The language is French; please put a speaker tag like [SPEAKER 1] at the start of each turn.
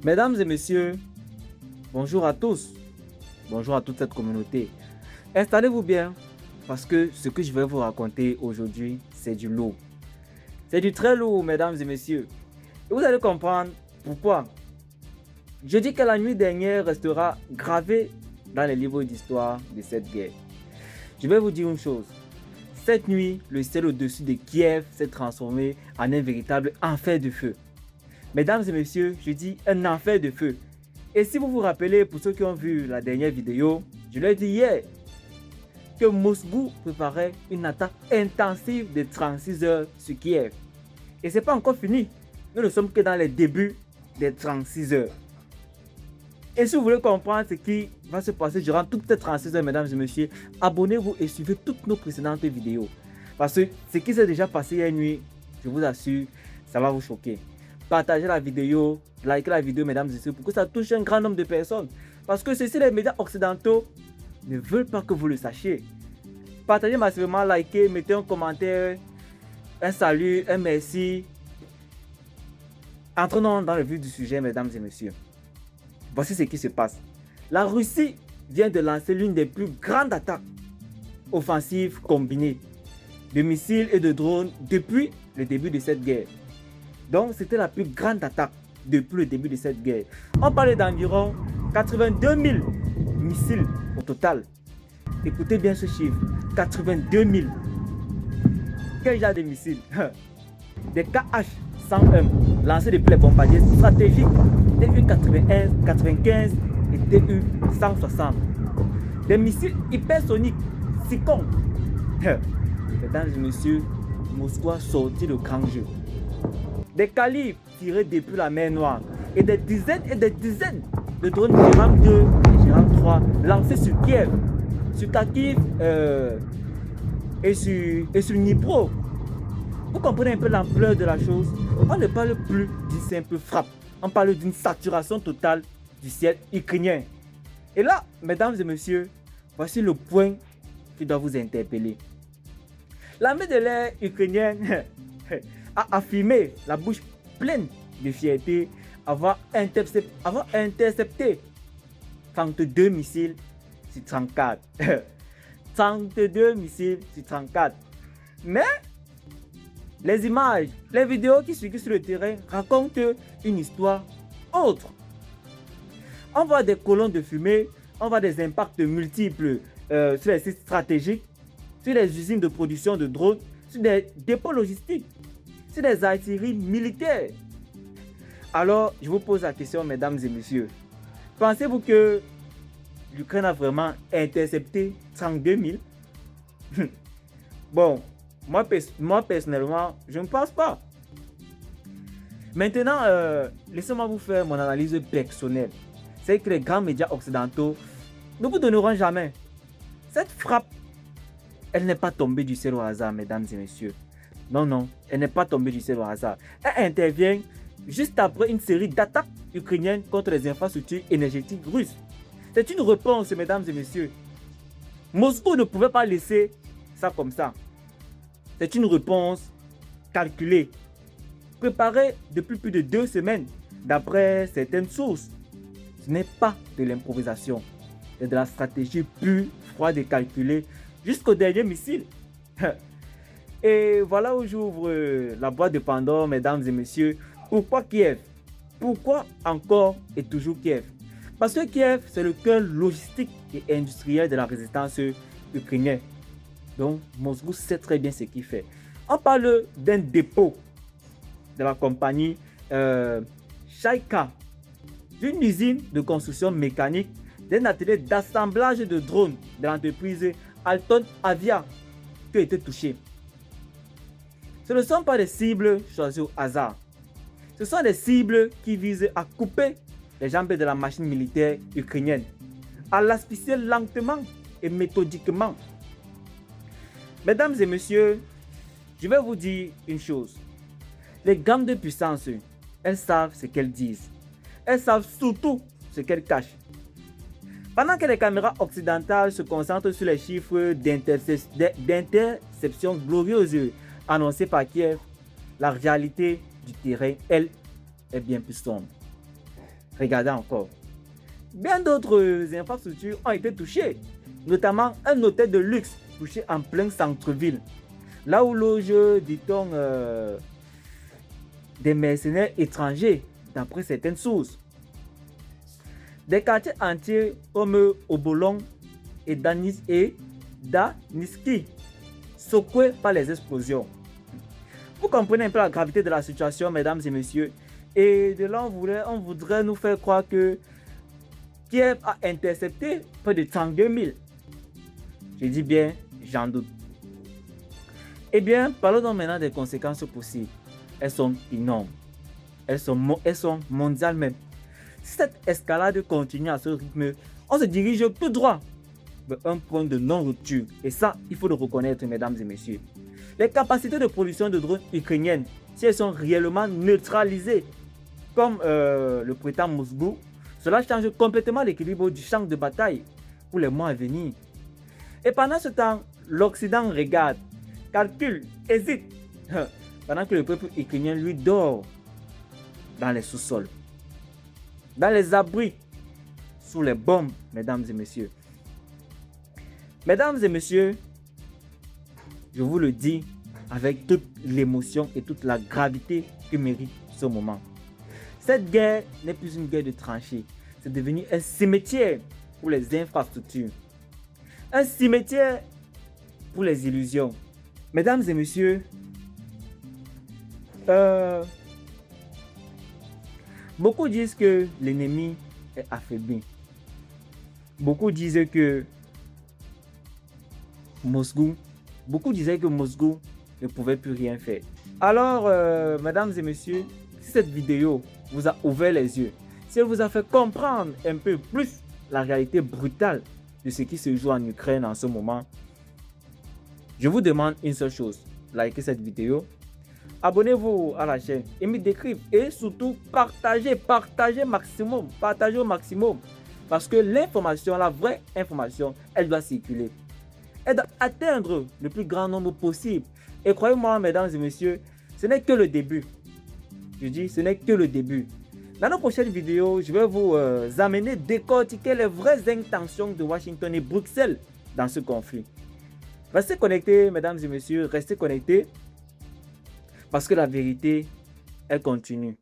[SPEAKER 1] Mesdames et messieurs, bonjour à tous, bonjour à toute cette communauté. Installez-vous bien parce que ce que je vais vous raconter aujourd'hui, c'est du lourd. C'est du très lourd, mesdames et messieurs. Et vous allez comprendre pourquoi. Je dis que la nuit dernière restera gravée dans les livres d'histoire de cette guerre. Je vais vous dire une chose. Cette nuit, le ciel au-dessus de Kiev s'est transformé en un véritable enfer de feu. Mesdames et messieurs, je dis un enfer de feu. Et si vous vous rappelez, pour ceux qui ont vu la dernière vidéo, je l'ai dit hier, que Moscou préparait une attaque intensive de 36 heures sur Kiev. Et ce n'est pas encore fini. Nous ne sommes que dans les débuts des 36 heures. Et si vous voulez comprendre ce qui va se passer durant toutes ces 36 heures, mesdames et messieurs, abonnez-vous et suivez toutes nos précédentes vidéos. Parce que ce qui s'est déjà passé hier nuit, je vous assure, ça va vous choquer. Partagez la vidéo, likez la vidéo, mesdames et messieurs, pour que ça touche un grand nombre de personnes. Parce que ceci, les médias occidentaux ne veulent pas que vous le sachiez. Partagez massivement, likez, mettez un commentaire, un salut, un merci. Entrons dans le vif du sujet, mesdames et messieurs. Voici ce qui se passe. La Russie vient de lancer l'une des plus grandes attaques offensives combinées de missiles et de drones depuis le début de cette guerre. Donc, c'était la plus grande attaque depuis le début de cette guerre. On parlait d'environ 82 000 missiles au total. Écoutez bien ce chiffre, 82 000. Quel genre de missiles? Des KH-101 lancés depuis les bombardiers stratégiques TU-81, 95 et TU-160. Des missiles hypersoniques Sikon. Mesdames et messieurs, Moscou a sorti le grand jeu. Des calibres tirés depuis la mer Noire et des dizaines de drones Gérard 2 et Gérard 3 lancés sur Kiev, sur Kharkiv et sur Dnipro. Vous comprenez un peu l'ampleur de la chose? On ne parle plus d'une simple frappe, on parle d'une saturation totale du ciel ukrainien. Et là, mesdames et messieurs, voici le point qui doit vous interpeller. L'armée de l'air ukrainienne a affirmé, la bouche pleine de fierté, avoir intercepté 32 missiles sur 34. 32 missiles sur 34. Mais les images, les vidéos qui circulent sur le terrain racontent une histoire autre. On voit des colonnes de fumée, on voit des impacts multiples sur les sites stratégiques, sur les usines de production de drones, sur des dépôts logistiques, sur des artilleries militaires. Alors, je vous pose la question, mesdames et messieurs. Pensez-vous que l'Ukraine a vraiment intercepté 32 000? Bon, moi personnellement, je ne pense pas. Maintenant, laissez-moi vous faire mon analyse personnelle. C'est que les grands médias occidentaux ne vous donneront jamais. Cette frappe, elle n'est pas tombée du ciel au hasard, mesdames et messieurs. Non, non, elle n'est pas tombée du ciel au hasard. Elle intervient juste après une série d'attaques ukrainiennes contre les infrastructures énergétiques russes. C'est une réponse, mesdames et messieurs. Moscou ne pouvait pas laisser ça comme ça. C'est une réponse calculée, préparée depuis plus de 2 semaines, d'après certaines sources. Ce n'est pas de l'improvisation, c'est de la stratégie pure, froide et calculée, jusqu'au dernier missile. Et voilà où j'ouvre la boîte de Pandore, mesdames et messieurs. Pourquoi Kiev? Pourquoi encore et toujours Kiev? Parce que Kiev, c'est le cœur logistique et industriel de la résistance ukrainienne. Donc, Moscou sait très bien ce qu'il fait. On parle d'un dépôt de la compagnie Shaika, d'une usine de construction mécanique, d'un atelier d'assemblage de drones de l'entreprise Alton Avia qui a été touché. Ce ne sont pas des cibles choisies au hasard. Ce sont des cibles qui visent à couper les jambes de la machine militaire ukrainienne, à l'asphyxier lentement et méthodiquement. Mesdames et messieurs, je vais vous dire une chose. Les gammes de puissance, elles savent ce qu'elles disent. Elles savent surtout ce qu'elles cachent. Pendant que les caméras occidentales se concentrent sur les chiffres d'interception glorieuses annoncés par Kiev, la réalité du terrain, elle, est bien plus sombre. Regardez encore. Bien d'autres infrastructures ont été touchées, notamment un hôtel de luxe touché en plein centre-ville, là où logent, dit-on, des mercenaires étrangers, d'après certaines sources. Des quartiers entiers comme Obolon et Daniski secoués par les explosions. Vous comprenez un peu la gravité de la situation, mesdames et messieurs. Et de là, on voudrait nous faire croire que Kiev a intercepté près de 32 000. Je dis bien, j'en doute. Eh bien, parlons donc maintenant des conséquences possibles. Elles sont énormes. Elles sont mondiales même. Si cette escalade continue à ce rythme, on se dirige tout droit vers un point de non-rupture. Et ça, il faut le reconnaître, mesdames et messieurs. Les capacités de production de drones ukrainiennes, si elles sont réellement neutralisées, comme le prétend Moscou, cela change complètement l'équilibre du champ de bataille pour les mois à venir. Et pendant ce temps, l'Occident regarde, calcule, hésite, pendant que le peuple ukrainien lui dort dans les sous-sols, dans les abris, sous les bombes, mesdames et messieurs. Mesdames et messieurs, je vous le dis avec toute l'émotion et toute la gravité que mérite ce moment. Cette guerre n'est plus une guerre de tranchées, c'est devenu un cimetière pour les infrastructures, un cimetière pour les illusions. Mesdames et messieurs, beaucoup disent que l'ennemi est affaibli. Beaucoup disaient que Moscou ne pouvait plus rien faire. Alors, mesdames et messieurs, si cette vidéo vous a ouvert les yeux, si elle vous a fait comprendre un peu plus la réalité brutale de ce qui se joue en Ukraine en ce moment, je vous demande une seule chose: likez cette vidéo, abonnez-vous à la chaîne, aimez, décrivez et surtout partagez au maximum, parce que l'information, la vraie information, elle doit circuler. Elle doit atteindre le plus grand nombre possible. Et croyez-moi, mesdames et messieurs, ce n'est que le début. Je dis, ce n'est que le début. Dans nos prochaines vidéos, je vais vous amener décortiquer les vraies intentions de Washington et Bruxelles dans ce conflit. Restez connectés, mesdames et messieurs, restez connectés, parce que la vérité, elle continue.